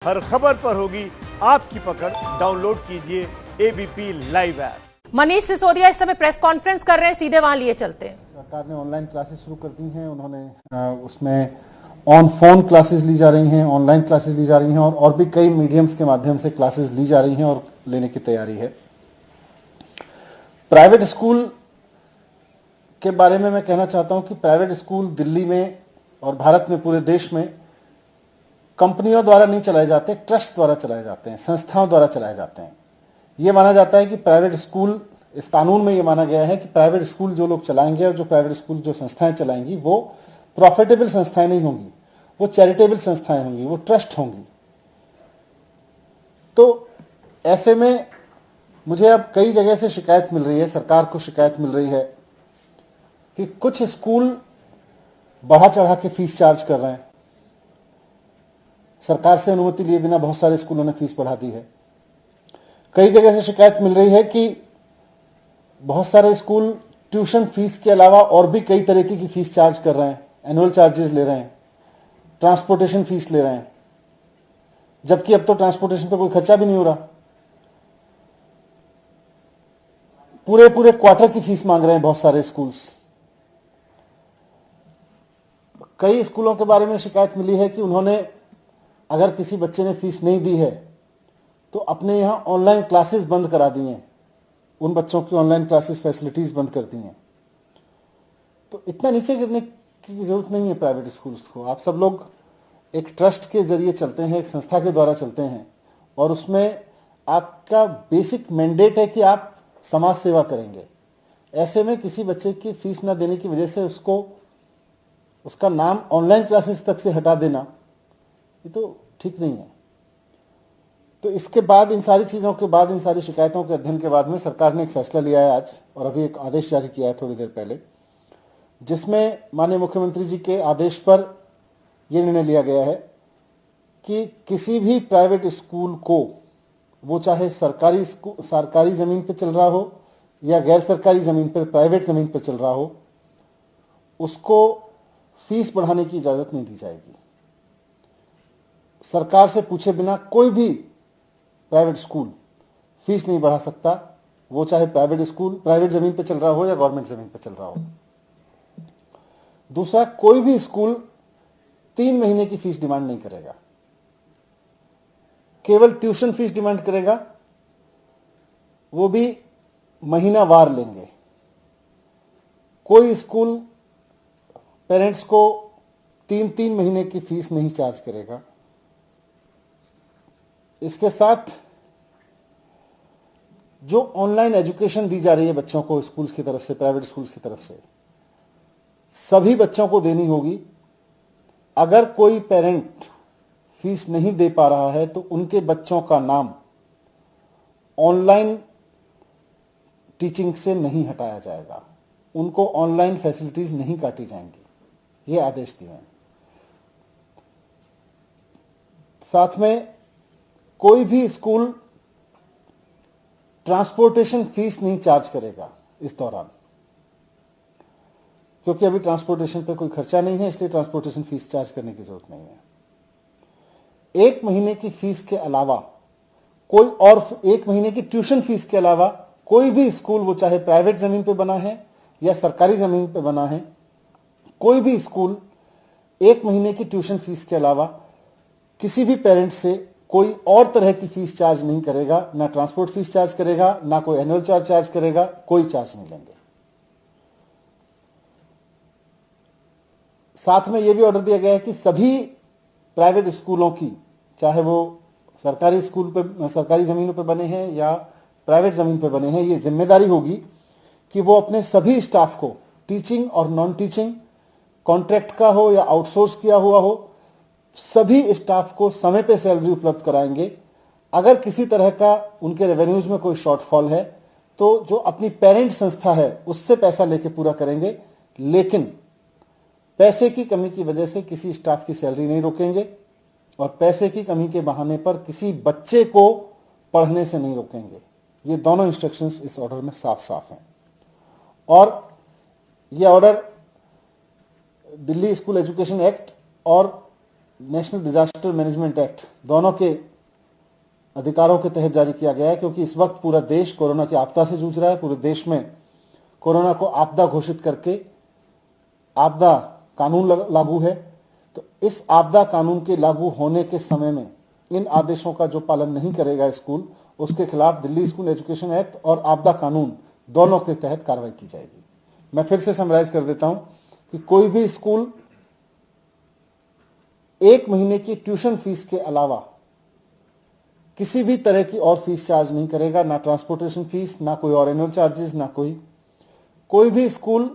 हर खबर पर होगी आपकी पकड़। डाउनलोड कीजिए ABP live app. Manish Sisodia इस समय प्रेस कॉन्फ्रेंस कर रहे हैं, सीधे वहां लिए चलते हैं। सरकार ने ऑनलाइन क्लासेस शुरू कर दी हैं। उन्होंने उसमें ऑन फोन क्लासेस ली जा रही हैं, ऑनलाइन क्लासेस ली जा रही हैं और भी कई मीडियम्स के माध्यम से क्लासेस ली जा रही हैं और लेने की तैयारी है। प्राइवेट स्कूल के बारे में मैं कहना चाहता हूं कि प्राइवेट स्कूल दिल्ली में और भारत में पूरे देश में कंपनियों द्वारा नहीं चलाए जाते, ट्रस्ट द्वारा चलाए जाते हैं, संस्थाओं द्वारा चलाए जाते हैं। यह माना जाता है कि प्राइवेट स्कूल, इस कानून में यह माना गया है कि प्राइवेट स्कूल जो लोग चलाएंगे और जो प्राइवेट स्कूल जो संस्थाएं चलाएंगी वो प्रॉफिटेबल संस्थाएं नहीं होंगी, वो चैरिटेबल संस्थाएं होंगी, वो ट्रस्ट होंगी। तो ऐसे में मुझे अब कई जगह से शिकायत मिल रही है, सरकार को शिकायत मिल रही है कि कुछ स्कूल बढ़ा चढ़ा के फीस चार्ज कर रहे हैं। सरकार से अनुमति लिए बिना बहुत सारे स्कूलों ने फीस बढ़ा दी है। कई जगह से शिकायत मिल रही है कि बहुत सारे स्कूल ट्यूशन फीस के अलावा और भी कई तरीके की फीस चार्ज कर रहे हैं, एनुअल चार्जेस ले रहे हैं, ट्रांसपोर्टेशन फीस ले रहे हैं, जबकि अब तो ट्रांसपोर्टेशन पे कोई खर्चा भी नहीं हो रहा। पूरे पूरे क्वार्टर की फीस मांग रहे हैं बहुत सारे स्कूल्स। कई स्कूलों के बारे में शिकायत मिली है कि उन्होंने, अगर किसी बच्चे ने फीस नहीं दी है तो अपने यहां ऑनलाइन क्लासेस बंद करा दी हैं, उन बच्चों की ऑनलाइन क्लासेस फैसिलिटीज बंद कर दी हैं। तो इतना नीचे गिरने की जरूरत नहीं है प्राइवेट स्कूल्स को। आप सब लोग एक ट्रस्ट के जरिए चलते हैं, एक संस्था के द्वारा चलते हैं और उसमें आपका बेसिक मैंडेट है कि आप समाज सेवा करेंगे। ऐसे में किसी बच्चे की फीस ना देने की वजह से उसका नाम ऑनलाइन क्लासेस तक से हटा देना, ये तो ठीक नहीं है। तो इसके बाद, इन सारी चीजों के बाद, इन सारी शिकायतों के अध्ययन के बाद में सरकार ने एक फैसला लिया है आज, और अभी एक आदेश जारी किया है थोड़ी देर पहले, जिसमें माननीय मुख्यमंत्री जी के आदेश पर यह निर्णय लिया गया है कि किसी भी प्राइवेट स्कूल को, वो चाहे सरकारी जमीन पर चल रहा हो या गैर सरकारी जमीन पर, प्राइवेट जमीन पर चल रहा हो, उसको फीस बढ़ाने की इजाजत नहीं दी जाएगी। सरकार से पूछे बिना कोई भी प्राइवेट स्कूल फीस नहीं बढ़ा सकता, वो चाहे प्राइवेट स्कूल प्राइवेट जमीन पर चल रहा हो या गवर्नमेंट जमीन पर चल रहा हो। दूसरा, कोई भी स्कूल 3 महीने की फीस डिमांड नहीं करेगा, केवल ट्यूशन फीस डिमांड करेगा, वो भी महीनावार लेंगे। कोई स्कूल पेरेंट्स को 3-3 महीने की फीस नहीं चार्ज करेगा। इसके साथ जो ऑनलाइन एजुकेशन दी जा रही है बच्चों को स्कूल्स की तरफ से, प्राइवेट स्कूल्स की तरफ से, सभी बच्चों को देनी होगी। अगर कोई पेरेंट फीस नहीं दे पा रहा है तो उनके बच्चों का नाम ऑनलाइन टीचिंग से नहीं हटाया जाएगा, उनको ऑनलाइन फैसिलिटीज नहीं काटी जाएंगी। ये आदेश दिए हैं। साथ में कोई भी स्कूल ट्रांसपोर्टेशन फीस नहीं चार्ज करेगा इस दौरान, क्योंकि अभी ट्रांसपोर्टेशन पे कोई खर्चा नहीं है, इसलिए ट्रांसपोर्टेशन फीस चार्ज करने की जरूरत नहीं है। 1 महीने की फीस के अलावा कोई और, 1 महीने की ट्यूशन फीस के अलावा कोई भी स्कूल, वो चाहे प्राइवेट जमीन पे बना है या सरकारी जमीन पे बना है, कोई भी स्कूल 1 महीने की ट्यूशन फीस के अलावा किसी भी पेरेंट से कोई और तरह की फीस चार्ज नहीं करेगा, ना ट्रांसपोर्ट फीस चार्ज करेगा, ना कोई एनुअल चार्ज करेगा, कोई चार्ज नहीं लेंगे। साथ में यह भी ऑर्डर दिया गया है कि सभी प्राइवेट स्कूलों की, चाहे वो सरकारी स्कूल पे, सरकारी जमीनों पर बने हैं या प्राइवेट जमीन पर बने हैं, ये जिम्मेदारी होगी कि वो अपने सभी स्टाफ को, टीचिंग और नॉन टीचिंग, कॉन्ट्रैक्ट का हो या आउटसोर्स किया हुआ हो, सभी स्टाफ को समय पे सैलरी उपलब्ध कराएंगे। अगर किसी तरह का उनके रेवेन्यूज में कोई शॉर्टफॉल है तो जो अपनी पेरेंट संस्था है उससे पैसा लेके पूरा करेंगे, लेकिन पैसे की कमी की वजह से किसी स्टाफ की सैलरी नहीं रोकेंगे और पैसे की कमी के बहाने पर किसी बच्चे को पढ़ने से नहीं रोकेंगे। ये दोनों इंस्ट्रक्शंस इस ऑर्डर में साफ साफ हैं। और ये order Delhi school education act और नेशनल डिजास्टर मैनेजमेंट एक्ट दोनों के अधिकारों के तहत जारी किया गया है, क्योंकि इस वक्त पूरा देश कोरोना की आपदा से जूझ रहा है। पूरे देश में कोरोना को आपदा घोषित करके आपदा कानून लागू है। तो इस आपदा कानून के लागू होने के समय में इन आदेशों का जो पालन नहीं करेगा स्कूल, उसके खिलाफ दिल्ली स्कूल एजुकेशन एक्ट और आपदा कानून दोनों के तहत कार्रवाई की जाएगी। मैं फिर से समराइज कर देता हूं कि कोई भी स्कूल 1 महीने की ट्यूशन फीस के अलावा किसी भी तरह की और फीस चार्ज नहीं करेगा, ना ट्रांसपोर्टेशन फीस, ना कोई और एनुअल चार्जेस, ना कोई भी स्कूल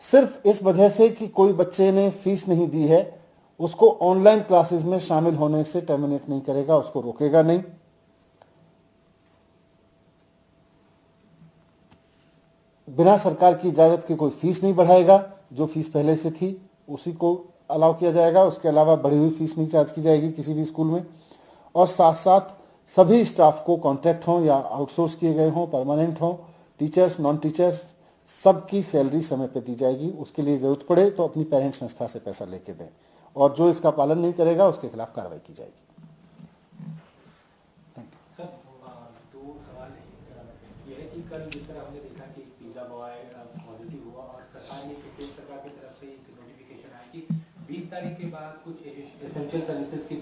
सिर्फ इस वजह से कि कोई बच्चे ने फीस नहीं दी है उसको ऑनलाइन क्लासेस में शामिल होने से टर्मिनेट नहीं करेगा, उसको रोकेगा नहीं। बिना सरकार की इजाजत के कोई फीस नहीं बढ़ाएगा, जो फीस पहले से थी उसी को अलाउ किया जाएगा, उसके अलावा बढ़ी हुई फीस नहीं चार्ज की जाएगी किसी भी स्कूल में। और साथ साथ सभी स्टाफ को कॉन्ट्रैक्ट हो या आउटसोर्स किए गए हों, परमानेंट हो, टीचर्स, नॉन टीचर्स, सबकी सैलरी समय पे दी जाएगी। उसके लिए जरूरत पड़े तो अपनी पेरेंट संस्था से पैसा लेके दें, और जो इसका पालन नहीं करेगा उसके खिलाफ कार्रवाई की जाएगी। सर, दो सवाल ये है कि कल जिस तरह हमने देखा कि पिज्जा बॉय पॉजिटिव हुआ और सरकार ने सरकार की तरफ से एक नोटिफिकेशन आया कि 20 तारीख के बाद कुछ एसेंशियल सर्विसेज की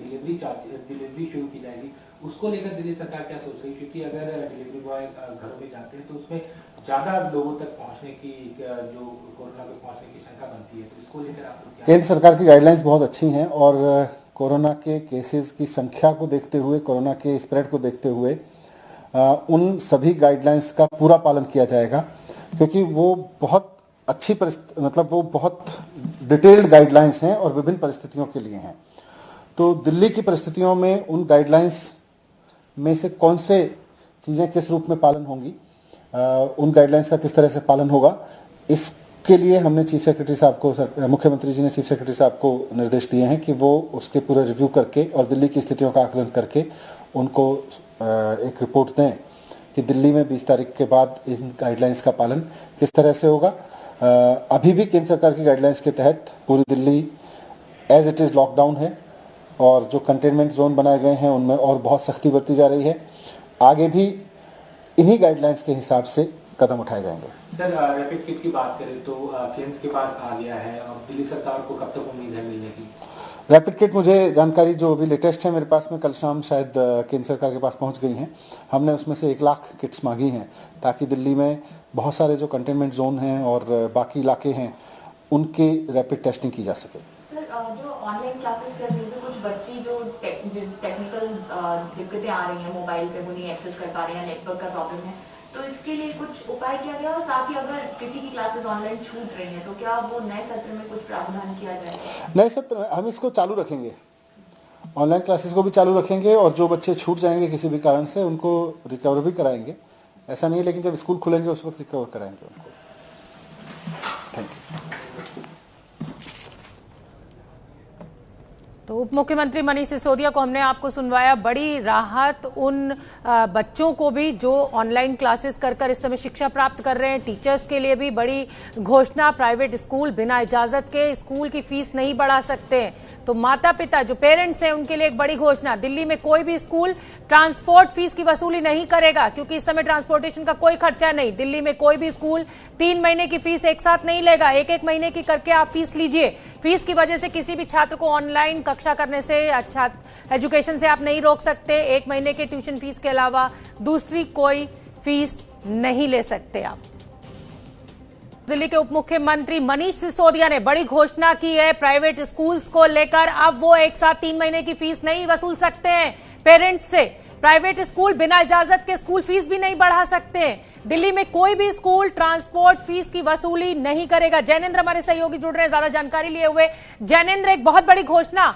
डिलीवरी शुरू की जाएगी। उसको लेकर दिल्ली सरकार क्या सोच रही है, क्योंकि अगर डिलीवरी बॉय घरों में जाते हैं तो उसमें ज्यादा लोगों तक पहुंचने की जो कोरोना पे पहुंचने की शंका बनती है, तो इसको लेकर आप क्या? केंद्र सरकार की गाइडलाइंस बहुत अच्छी हैं और कोरोना के केसेस की संख्या को देखते हुए, कोरोना के स्प्रेड को देखते हुए उन सभी गाइडलाइंस का पूरा पालन किया जाएगा, क्योंकि वो बहुत अच्छी मतलब वो बहुत डिटेल्ड गाइडलाइंस हैं और विभिन्न परिस्थितियों के लिए हैं। तो दिल्ली की परिस्थितियों में उन गाइडलाइंस में से कौन से चीजें किस रूप में पालन होंगी, उन गाइडलाइंस का किस तरह से पालन होगा, इसके लिए हमने चीफ सेक्रेटरी साहब को, मुख्यमंत्री जी ने चीफ सेक्रेटरी साहब को निर्देश दिए हैं कि वो उसके पूरे रिव्यू करके और दिल्ली की स्थितियों का आकलन करके उनको एक रिपोर्ट दें कि दिल्ली में 20 तारीख के बाद इन गाइडलाइंस का पालन किस तरह से होगा। अभी भी केंद्र सरकार की गाइडलाइंस के तहत पूरी Delhi as it is lockdown है और जो कंटेनमेंट जोन बनाए गए हैं उनमें और बहुत सख्ती बरती जा रही है। आगे भी इन्हीं गाइडलाइंस के हिसाब से कदम उठाए जाएंगे। सर, रैपिड किट की बात करें तो केंद्र के पास आ गया है और दिल्ली सरकार को कब तक उम्मीद है मिलने की? रैपिड किट, मुझे जानकारी जो अभी लेटेस्ट है मेरे पास में, कल शाम शायद केंद्र सरकार के पास पहुंच गई हैं। हमने उसमें से 1 लाख किट्स मांगी हैं ताकि दिल्ली में बहुत सारे जो कंटेनमेंट जोन हैं और बाकी इलाके हैं उनकी रैपिड टेस्टिंग की जा सके। सर, जो ऑनलाइन क्लासेस चल रही है, कुछ बच्चे जो टेक्निकल दिक्कतें आ रही हैं, मोबाइल पे वो नहीं एक्सेस कर पा रहे हैं, नेटवर्क का प्रॉब्लम है, तो इसके लिए कुछ उपाय किया गया? और साथ ही अगर किसी की क्लासेस ऑनलाइन छूट रही हैं तो क्या वो नए सत्र में कुछ प्रावधान किया जाएगा? नए सत्र में हम इसको चालू रखेंगे, ऑनलाइन क्लासेस को भी चालू रखेंगे और जो बच्चे छूट जाएंगे किसी भी कारण से उनको रिकवर भी कराएंगे। ऐसा नहीं है, लेकिन जब स्कूल खुलेंगे उस वक्त रिकवर कराएंगे उनको। Thank you. तो उप मुख्यमंत्री मनीष सिसोदिया को हमने आपको सुनवाया। बड़ी राहत उन बच्चों को भी जो ऑनलाइन क्लासेस कर इस समय शिक्षा प्राप्त कर रहे हैं। टीचर्स के लिए भी बड़ी घोषणा, प्राइवेट स्कूल बिना इजाजत के स्कूल की फीस नहीं बढ़ा सकते। तो माता पिता जो पेरेंट्स हैं उनके लिए एक बड़ी घोषणा, दिल्ली में कोई भी स्कूल ट्रांसपोर्ट फीस की वसूली नहीं करेगा, क्योंकि इस समय ट्रांसपोर्टेशन का कोई खर्चा नहीं। दिल्ली में कोई भी स्कूल 3 महीने की फीस एक साथ नहीं लेगा, एक महीने की करके आप फीस लीजिए। फीस की वजह से किसी भी छात्र को ऑनलाइन कक्षा करने से, अच्छा एजुकेशन से आप नहीं रोक सकते। 1 महीने के ट्यूशन फीस के अलावा दूसरी कोई फीस नहीं ले सकते आप। दिल्ली के उप मुख्यमंत्री मनीष सिसोदिया ने बड़ी घोषणा की है प्राइवेट स्कूल्स को लेकर। अब वो एक साथ 3 महीने की फीस नहीं वसूल सकते हैं पेरेंट्स से। प्राइवेट स्कूल बिना इजाजत के स्कूल फीस भी नहीं बढ़ा सकते हैं। दिल्ली में कोई भी स्कूल ट्रांसपोर्ट फीस की वसूली नहीं करेगा। जैनेंद्र हमारे सहयोगी जुड़ रहे हैं ज्यादा जानकारी लिए हुए। जैनेंद्र, एक बहुत बड़ी घोषणा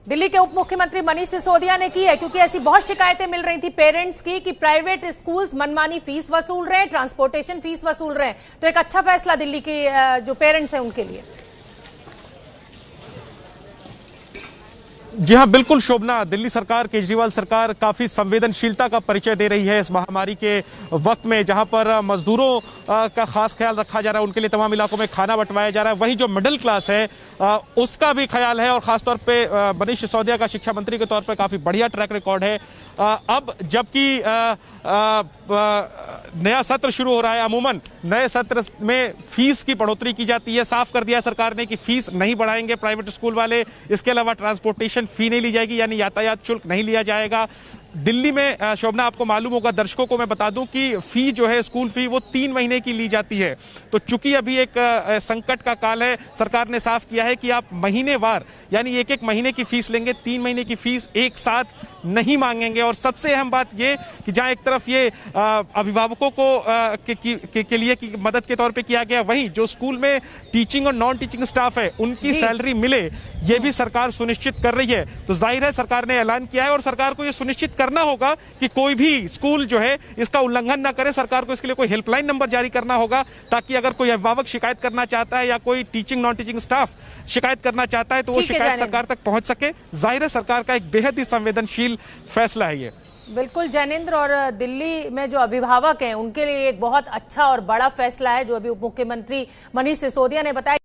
दिल्ली के उप मुख्यमंत्री मनीष सिसोदिया ने की है, क्योंकि ऐसी बहुत शिकायतें मिल रही थी पेरेंट्स की कि प्राइवेट स्कूल्स मनमानी फीस वसूल रहे हैं, ट्रांसपोर्टेशन फीस वसूल रहे हैं। तो एक अच्छा फैसला दिल्ली के जो पेरेंट्स हैं उनके लिए। जी हाँ, बिल्कुल शोभना, दिल्ली सरकार, केजरीवाल सरकार काफी संवेदनशीलता का परिचय दे रही है इस महामारी के वक्त में, जहां पर मजदूरों का खास ख्याल रखा जा रहा है, उनके लिए तमाम इलाकों में खाना बंटवाया जा रहा है। वहीं जो मिडिल क्लास है उसका भी ख्याल है, और खासतौर पे मनीष सिसोदिया का शिक्षा मंत्री के तौर पर काफी बढ़िया ट्रैक रिकॉर्ड है। अब जबकि नया सत्र शुरू हो रहा है, अमूमन नए सत्र में फीस की बढ़ोतरी की जाती है। साफ कर दिया सरकार ने कि फीस नहीं बढ़ाएंगे प्राइवेट स्कूल वाले, इसके अलावा ट्रांसपोर्टेशन फी नहीं ली जाएगी, यानी यातायात शुल्क नहीं लिया जाएगा। दिल्ली में शोभना, आपको मालूम होगा, दर्शकों को मैं बता दूं कि फी जो है, स्कूल फी, वो 3 महीने की ली जाती है। तो चूंकि अभी एक संकट का काल है, सरकार ने साफ किया है कि आप महीनेवार, यानी एक महीने की फीस लेंगे, 3 महीने की फीस एक साथ नहीं मांगेंगे। और सबसे अहम बात ये कि जहां एक तरफ ये अभिभावकों को के लिए की मदद के तौर पे किया गया, वहीं जो स्कूल में टीचिंग और नॉन टीचिंग स्टाफ है उनकी सैलरी मिले, ये भी सरकार सुनिश्चित कर रही है। तो जाहिर है सरकार ने ऐलान किया है, और सरकार को ये सुनिश्चित करना होगा कि कोई भी स्कूल जो है इसका उल्लंघन ना करे। सरकार को इसके लिए कोई हेल्पलाइन नंबर जारी करना होगा, ताकि अगर कोई अभिभावक शिकायत करना चाहता है या कोई टीचिंग नॉन टीचिंग स्टाफ शिकायत करना चाहता है तो वो शिकायत सरकार तक पहुंच सके। जाहिर है सरकार का एक बेहद ही संवेदनशील फैसला है ये। बिल्कुल जैनेंद्र, और दिल्ली में जो अभिभावक हैं उनके लिए एक बहुत अच्छा और बड़ा फैसला है, जो अभी उप मुख्यमंत्री मनीष सिसोदिया ने बताया।